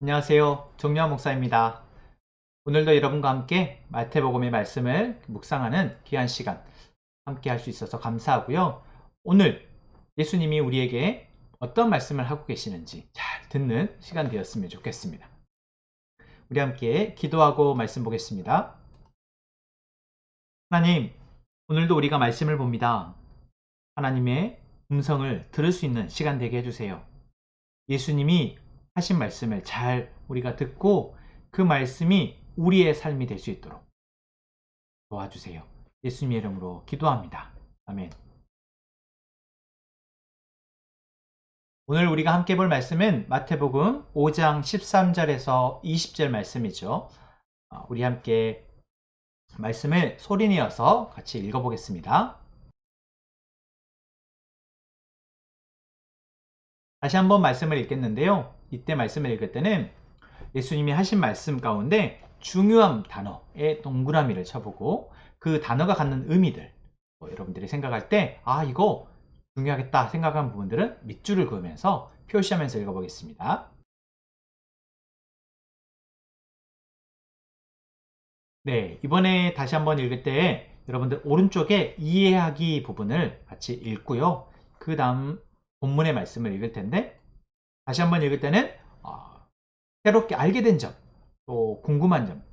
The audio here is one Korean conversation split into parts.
안녕하세요. 정유한 목사입니다. 오늘도 여러분과 함께 마태복음의 말씀을 묵상하는 귀한 시간 함께 할 수 있어서 감사하고요. 오늘 예수님이 우리에게 어떤 말씀을 하고 계시는지 잘 듣는 시간 되었으면 좋겠습니다. 우리 함께 기도하고 말씀 보겠습니다. 하나님, 오늘도 우리가 말씀을 봅니다. 하나님의 음성을 들을 수 있는 시간 되게 해주세요. 예수님이 하신 말씀을 잘 우리가 듣고 그 말씀이 우리의 삶이 될 수 있도록 도와주세요. 예수님의 이름으로 기도합니다. 아멘. 오늘 우리가 함께 볼 말씀은 마태복음 5장 13절에서 20절 말씀이죠. 우리 함께 말씀을 소리내어서 같이 읽어보겠습니다. 다시 한번 말씀을 읽겠는데요. 이때 말씀을 읽을 때는 예수님이 하신 말씀 가운데 중요한 단어에 동그라미를 쳐보고 그 단어가 갖는 의미들, 여러분들이 생각할 때 이거 중요하겠다 생각한 부분들은 밑줄을 그으면서 표시하면서 읽어보겠습니다. 네, 이번에 다시 한번 읽을 때 여러분들 오른쪽에 이해하기 부분을 같이 읽고요. 그 다음 본문의 말씀을 읽을 텐데 다시 한번 읽을 때는 새롭게 알게 된 점, 또 궁금한 점,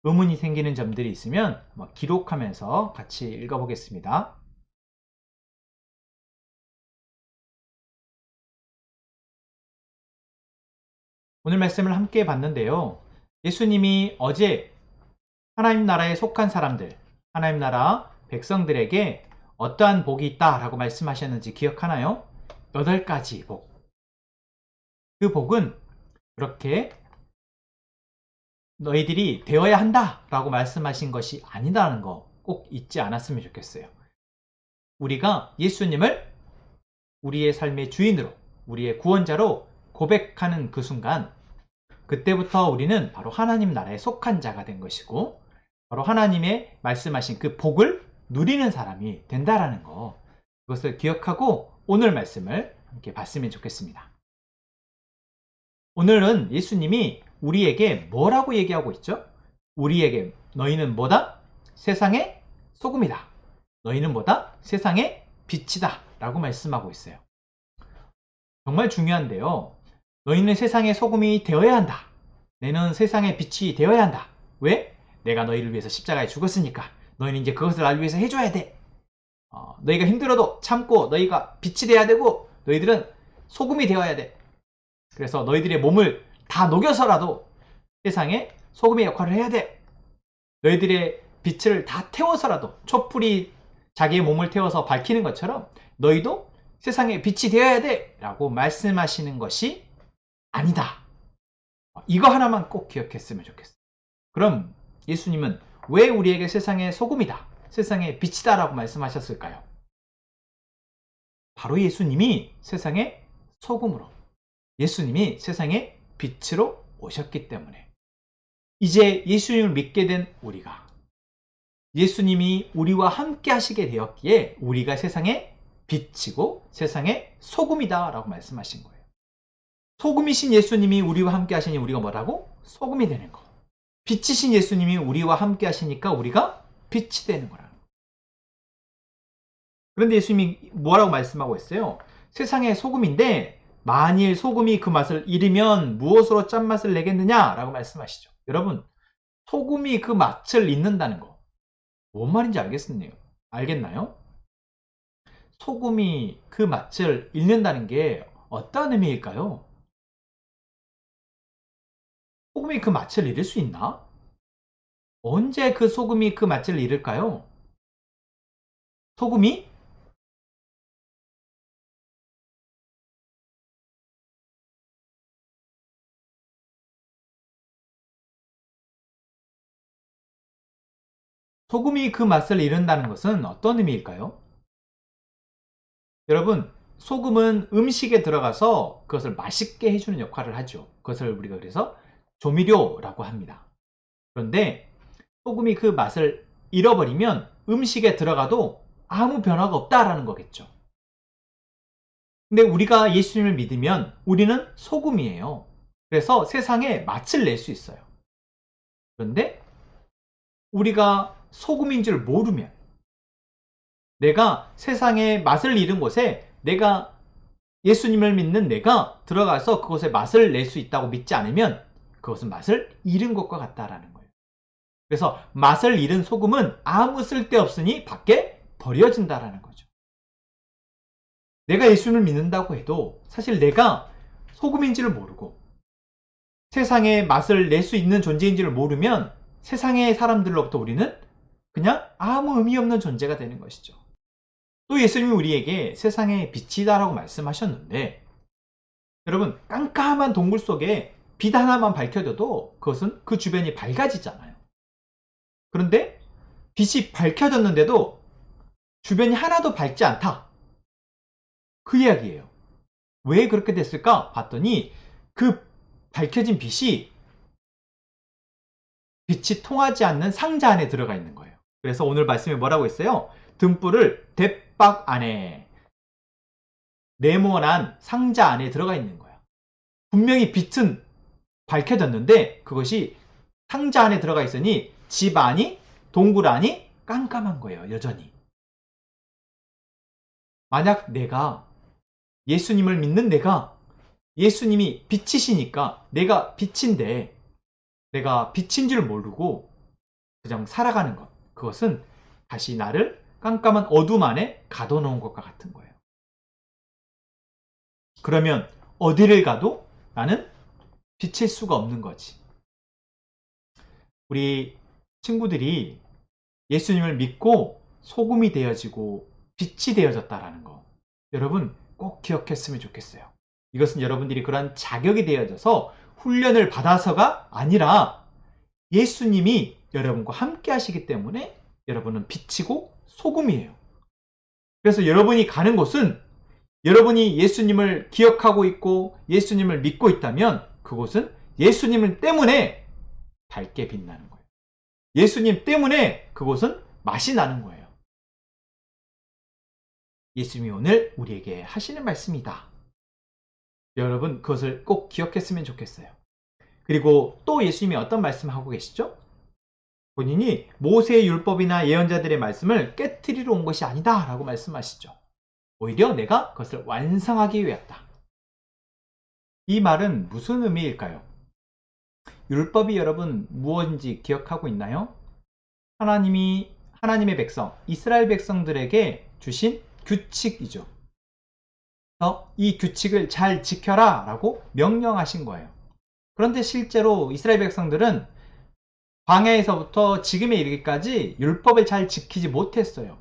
의문이 생기는 점들이 있으면 기록하면서 같이 읽어보겠습니다. 오늘 말씀을 함께 봤는데요. 예수님이 어제 하나님 나라에 속한 사람들, 하나님 나라 백성들에게 어떠한 복이 있다라고 말씀하셨는지 기억하나요? 8가지 복. 그 복은 그렇게 너희들이 되어야 한다라고 말씀하신 것이 아니다라는 거 꼭 잊지 않았으면 좋겠어요. 우리가 예수님을 우리의 삶의 주인으로, 우리의 구원자로 고백하는 그 순간, 그때부터 우리는 바로 하나님 나라에 속한 자가 된 것이고, 바로 하나님의 말씀하신 그 복을 누리는 사람이 된다라는 거, 그것을 기억하고 오늘 말씀을 함께 봤으면 좋겠습니다. 오늘은 예수님이 우리에게 뭐라고 얘기하고 있죠? 우리에게 너희는 뭐다? 세상의 소금이다. 너희는 뭐다? 세상의 빛이다. 라고 말씀하고 있어요. 정말 중요한데요. 너희는 세상의 소금이 되어야 한다. 너희는 세상의 빛이 되어야 한다. 왜? 내가 너희를 위해서 십자가에 죽었으니까 너희는 이제 그것을 나를 위해서 해줘야 돼. 너희가 힘들어도 참고 너희가 빛이 돼야 되고 너희들은 소금이 되어야 돼. 그래서 너희들의 몸을 다 녹여서라도 세상에 소금의 역할을 해야 돼. 너희들의 빛을 다 태워서라도 촛불이 자기의 몸을 태워서 밝히는 것처럼 너희도 세상에 빛이 되어야 돼 라고 말씀하시는 것이 아니다. 이거 하나만 꼭 기억했으면 좋겠어요. 그럼 예수님은 왜 우리에게 세상의 소금이다, 세상의 빛이다 라고 말씀하셨을까요? 바로 예수님이 세상의 소금으로, 예수님이 세상의 빛으로 오셨기 때문에 이제 예수님을 믿게 된 우리가, 예수님이 우리와 함께 하시게 되었기에 우리가 세상의 빛이고 세상의 소금이다 라고 말씀하신 거예요. 소금이신 예수님이 우리와 함께 하시니 우리가 뭐라고? 소금이 되는 거. 빛이신 예수님이 우리와 함께 하시니까 우리가 빛이 되는 거라는 거예요. 그런데 예수님이 뭐라고 말씀하고 있어요? 세상의 소금인데 만일 소금이 그 맛을 잃으면 무엇으로 짠맛을 내겠느냐 라고 말씀하시죠. 여러분, 소금이 그 맛을 잃는다는 거 뭔 말인지 알겠나요? 소금이 그 맛을 잃는다는 게 어떤 의미일까요? 소금이 그 맛을 잃을 수 있나? 언제 그 소금이 그 맛을 잃을까요? 소금이 소금이 그 맛을 잃는다는 것은 어떤 의미일까요? 여러분, 소금은 음식에 들어가서 그것을 맛있게 해주는 역할을 하죠. 그것을 우리가 그래서 조미료라고 합니다. 그런데 소금이 그 맛을 잃어버리면 음식에 들어가도 아무 변화가 없다라는 거겠죠. 근데 우리가 예수님을 믿으면 우리는 소금이에요. 그래서 세상에 맛을 낼 수 있어요. 그런데 우리가 소금인 줄 모르면, 내가 세상의 맛을 잃은 곳에 내가 예수님을 믿는 내가 들어가서 그곳에 맛을 낼 수 있다고 믿지 않으면 그것은 맛을 잃은 것과 같다라는 거예요. 그래서 맛을 잃은 소금은 아무 쓸데없으니 밖에 버려진다라는 거죠. 내가 예수님을 믿는다고 해도 사실 내가 소금인지를 모르고 세상의 맛을 낼 수 있는 존재인지를 모르면 세상의 사람들로부터 우리는 그냥 아무 의미 없는 존재가 되는 것이죠. 또 예수님이 우리에게 세상의 빛이다라고 말씀하셨는데, 여러분, 깜깜한 동굴 속에 빛 하나만 밝혀져도 그것은 그 주변이 밝아지잖아요. 그런데 빛이 밝혀졌는데도 주변이 하나도 밝지 않다. 그 이야기예요. 왜 그렇게 됐을까 봤더니 그 밝혀진 빛이 통하지 않는 상자 안에 들어가 있는 거예요. 그래서 오늘 말씀에 뭐라고 했어요? 등불을 대박 안에, 네모난 상자 안에 들어가 있는 거야. 분명히 빛은 밝혀졌는데 그것이 상자 안에 들어가 있으니 집 안이, 동굴 안이 깜깜한 거예요. 여전히. 만약 내가 예수님을 믿는 내가, 예수님이 빛이시니까 내가 빛인데 내가 빛인 줄 모르고 그냥 살아가는 것, 그것은 다시 나를 깜깜한 어둠 안에 가둬놓은 것과 같은 거예요. 그러면 어디를 가도 나는 빛일 수가 없는 거지. 우리 친구들이 예수님을 믿고 소금이 되어지고 빛이 되어졌다라는 거, 여러분 꼭 기억했으면 좋겠어요. 이것은 여러분들이 그런 자격이 되어져서 훈련을 받아서가 아니라 예수님이 여러분과 함께 하시기 때문에 여러분은 빛이고 소금이에요. 그래서 여러분이 가는 곳은, 여러분이 예수님을 기억하고 있고 예수님을 믿고 있다면 그곳은 예수님 때문에 밝게 빛나는 거예요. 예수님 때문에 그곳은 맛이 나는 거예요. 예수님이 오늘 우리에게 하시는 말씀이다. 여러분 그것을 꼭 기억했으면 좋겠어요. 그리고 또 예수님이 어떤 말씀을 하고 계시죠? 본인이 모세의 율법이나 예언자들의 말씀을 깨트리러 온 것이 아니다 라고 말씀하시죠. 오히려 내가 그것을 완성하기 위하였다. 이 말은 무슨 의미일까요? 율법이 여러분 무엇인지 기억하고 있나요? 하나님의 백성, 이스라엘 백성들에게 주신 규칙이죠. 이 규칙을 잘 지켜라 라고 명령하신 거예요. 그런데 실제로 이스라엘 백성들은 광야에서부터 지금에 이르기까지 율법을 잘 지키지 못했어요.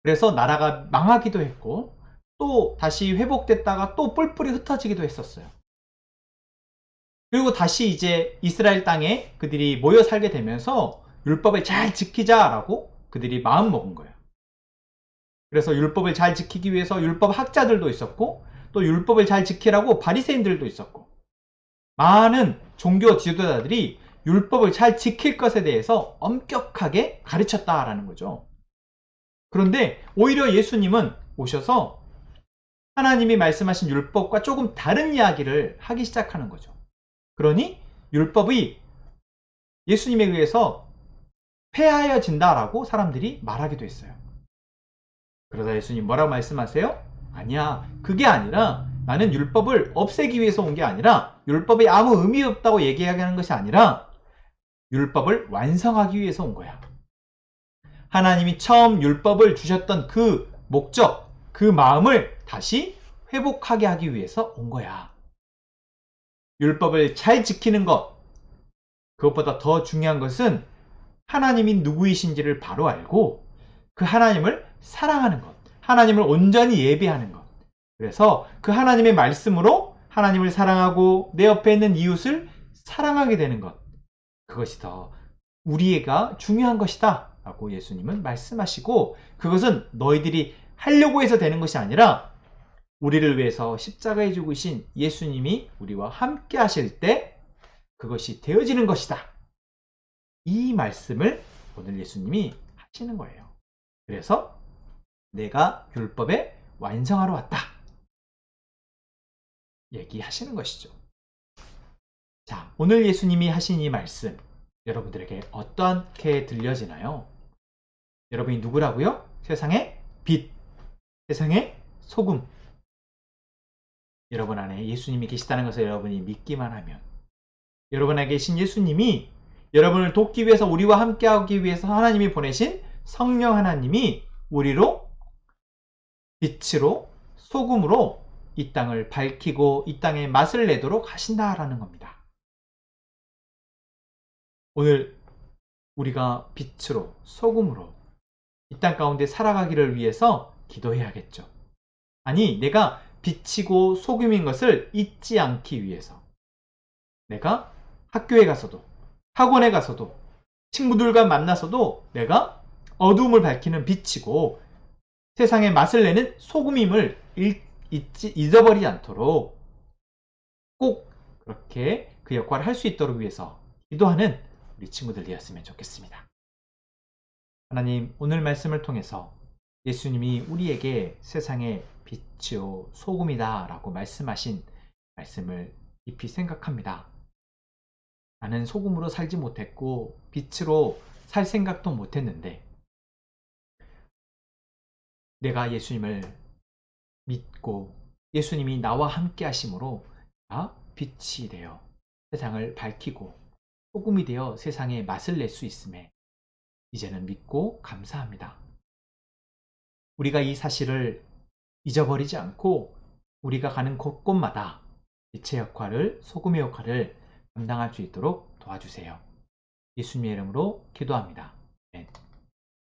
그래서 나라가 망하기도 했고 또 다시 회복됐다가 또 뿔뿔이 흩어지기도 했었어요. 그리고 다시 이제 이스라엘 땅에 그들이 모여 살게 되면서 율법을 잘 지키자라고 그들이 마음 먹은 거예요. 그래서 율법을 잘 지키기 위해서 율법 학자들도 있었고 또 율법을 잘 지키라고 바리새인들도 있었고 많은 종교 지도자들이 율법을 잘 지킬 것에 대해서 엄격하게 가르쳤다라는 거죠. 그런데 오히려 예수님은 오셔서 하나님이 말씀하신 율법과 조금 다른 이야기를 하기 시작하는 거죠. 그러니 율법이 예수님에 의해서 폐하여진다라고 사람들이 말하기도 했어요. 그러다 예수님 뭐라고 말씀하세요? 아니야, 그게 아니라 나는 율법을 없애기 위해서 온 게 아니라, 율법이 아무 의미 없다고 얘기하는 것이 아니라 율법을 완성하기 위해서 온 거야. 하나님이 처음 율법을 주셨던 그 목적, 그 마음을 다시 회복하게 하기 위해서 온 거야. 율법을 잘 지키는 것, 그것보다 더 중요한 것은 하나님이 누구이신지를 바로 알고 그 하나님을 사랑하는 것, 하나님을 온전히 예배하는 것. 그래서 그 하나님의 말씀으로 하나님을 사랑하고 내 옆에 있는 이웃을 사랑하게 되는 것, 그것이 더 우리가 중요한 것이다 라고 예수님은 말씀하시고, 그것은 너희들이 하려고 해서 되는 것이 아니라 우리를 위해서 십자가에 죽으신 예수님이 우리와 함께 하실 때 그것이 되어지는 것이다. 이 말씀을 오늘 예수님이 하시는 거예요. 그래서 내가 율법에 완성하러 왔다 얘기하시는 것이죠. 오늘 예수님이 하신 이 말씀, 여러분들에게 어떻게 들려지나요? 여러분이 누구라고요? 세상의 빛, 세상의 소금. 여러분 안에 예수님이 계시다는 것을 여러분이 믿기만 하면, 여러분 안에 계신 예수님이 여러분을 돕기 위해서, 우리와 함께하기 위해서 하나님이 보내신 성령 하나님이 우리로 빛으로 소금으로 이 땅을 밝히고 이 땅에 맛을 내도록 하신다라는 겁니다. 오늘 우리가 빛으로 소금으로 이 땅 가운데 살아가기를 위해서 기도해야겠죠. 아니, 내가 빛이고 소금인 것을 잊지 않기 위해서 내가 학교에 가서도, 학원에 가서도, 친구들과 만나서도 내가 어두움을 밝히는 빛이고 세상에 맛을 내는 소금임을 잊어버리지 않도록 꼭 그렇게 그 역할을 할 수 있도록 위해서 기도하는 우리 친구들 되었으면 좋겠습니다. 하나님, 오늘 말씀을 통해서 예수님이 우리에게 세상의 빛이요 소금이다 라고 말씀하신 말씀을 깊이 생각합니다. 나는 소금으로 살지 못했고 빛으로 살 생각도 못했는데 내가 예수님을 믿고 예수님이 나와 함께 하심으로 나 빛이 되어 세상을 밝히고 소금이 되어 세상에 맛을 낼 수 있음에 이제는 믿고 감사합니다. 우리가 이 사실을 잊어버리지 않고 우리가 가는 곳곳마다 빛의 역할을, 소금의 역할을 감당할 수 있도록 도와주세요. 예수님의 이름으로 기도합니다. 아멘.